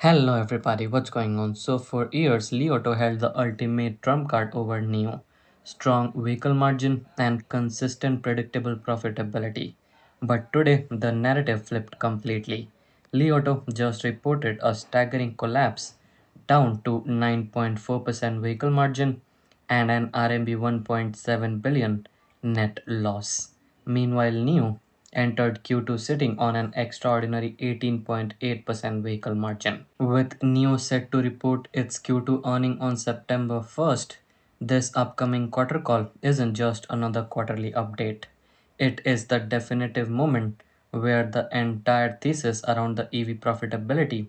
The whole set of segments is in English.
Hello everybody, what's going on? So for years, Li Auto held the ultimate trump card over NIO. Strong vehicle margin and consistent predictable profitability. But today, the narrative flipped completely. Li Auto just reported a staggering collapse, down to 9.4% vehicle margin and an RMB 1.7 billion net loss. Meanwhile, NIO entered Q2 sitting on an extraordinary 18.8% vehicle margin. With NIO set to report its Q2 earning on September 1st, this upcoming quarter call isn't just another quarterly update. It is the definitive moment where the entire thesis around the EV profitability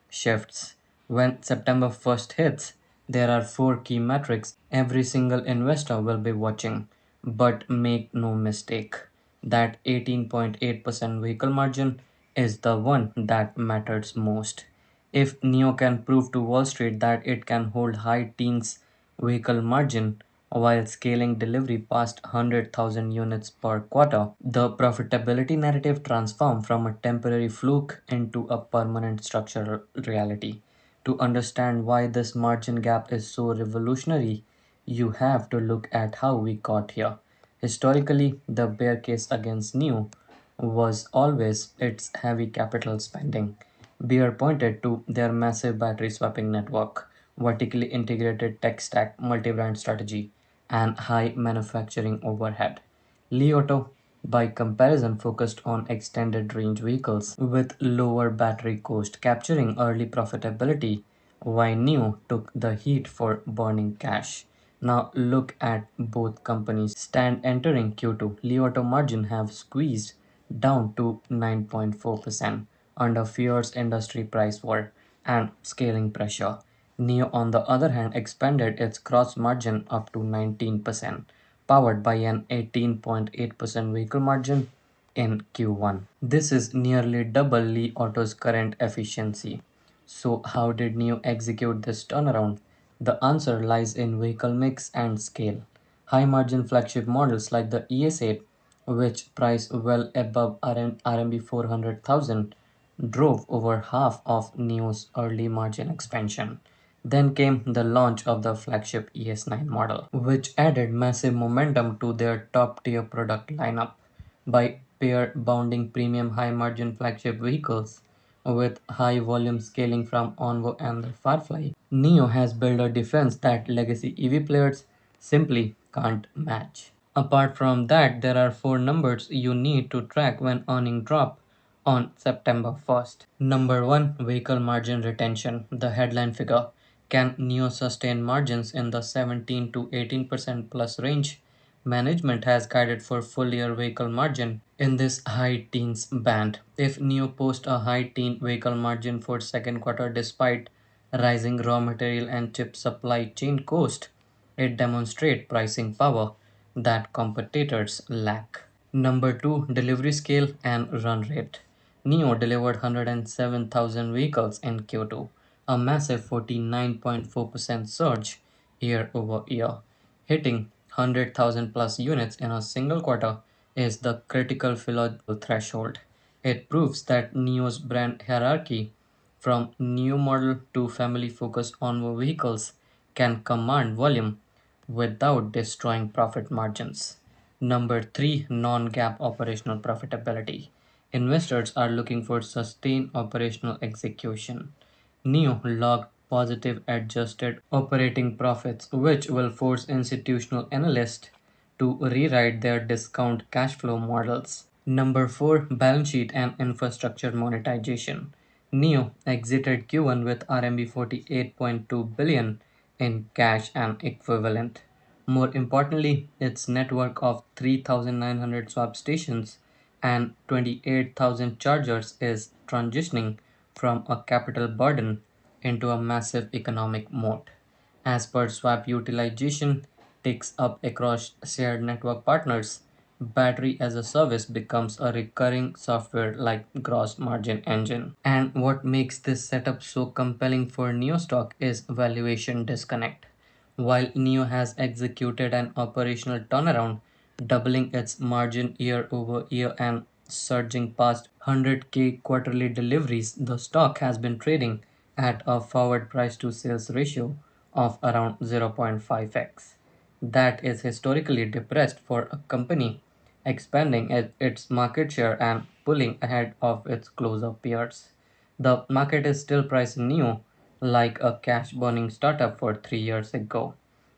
shifts. When September 1st hits, there are four key metrics every single investor will be watching. But make no mistake, that 18.8% vehicle margin is the one that matters most. If NIO can prove to Wall Street that it can hold high teens vehicle margin while scaling delivery past 100,000 units per quarter, the profitability narrative transforms from a temporary fluke into a permanent structural reality. To understand why this margin gap is so revolutionary, you have to look at how we got here. Historically, the bear case against NIO was always its heavy capital spending. Bear pointed to their massive battery swapping network, vertically integrated tech stack, multi-brand strategy, and high manufacturing overhead. Li Auto, by comparison, focused on extended range vehicles with lower battery cost, capturing early profitability, while NIO took the heat for burning cash. Now look at both companies stand entering Q2. Li Auto margin have squeezed down to 9.4% under fierce industry price war and scaling pressure. NIO, on the other hand, expanded its gross margin up to 19%, powered by an 18.8% vehicle margin in Q1. This is nearly double Li Auto's current efficiency. So, how did NIO execute this turnaround? The answer lies in vehicle mix and scale. High margin flagship models like the ES8, which price well above RMB 400,000, drove over half of NIO's early margin expansion. Then came the launch of the flagship ES9 model, which added massive momentum to their top tier product lineup. By pair bounding premium high margin flagship vehicles with high volume scaling from Onvo and the Firefly, NIO has built a defense that legacy EV players simply can't match. Apart from that, there are four numbers you need to track when earning drop on September 1st. Number 1, vehicle margin retention, the headline figure. Can NIO sustain margins in the 17 to 18% plus range? Management has guided for full year vehicle margin in this high teens band. If NIO posts a high teen vehicle margin for second quarter despite rising raw material and chip supply chain cost, it demonstrates pricing power that competitors lack. Number 2, delivery scale and run rate. NIO delivered 107,000 vehicles in Q2, a massive 49.4% surge year over year. Hitting 100,000 plus units in a single quarter is the critical philosophical threshold. It proves that NIO's brand hierarchy, from new model to family focused on vehicles, can command volume without destroying profit margins. Number 3, non-GAAP operational profitability. Investors are looking for sustained operational execution. NIO logged positive adjusted operating profits, which will force institutional analysts to rewrite their discount cash flow models. Number 4, balance sheet and infrastructure monetization. NIO exited Q1 with RMB 48.2 billion in cash and equivalent. More importantly, its network of 3,900 swap stations and 28,000 chargers is transitioning from a capital burden into a massive economic moat. As per swap utilization ticks up across shared network partners, battery as a service becomes a recurring software like gross margin engine. And what makes this setup so compelling for NIO stock is valuation disconnect. While NIO has executed an operational turnaround, doubling its margin year over year and surging past 100K quarterly deliveries, the stock has been trading at a forward price to sales ratio of around 0.5x. That is historically depressed for a company expanding its market share and pulling ahead of its closer peers. The market is still pricing Nio like a cash burning startup for 3 years ago.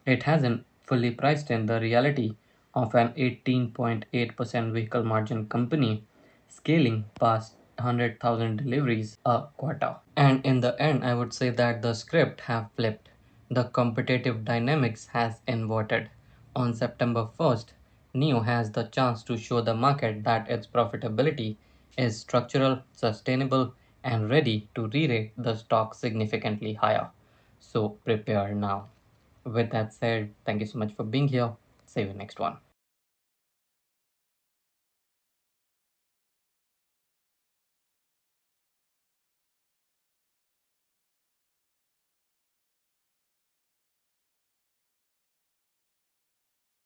It hasn't fully priced in the reality of an 18.8% vehicle margin company scaling past 100,000 deliveries a quarter. And in the end, I would say that the script have flipped. The competitive dynamics has inverted. On September 1st, NIO has the chance to show the market that its profitability is structural, sustainable, and ready to re-rate the stock significantly higher. So prepare now. With that said, thank you so much for being here. See you next one.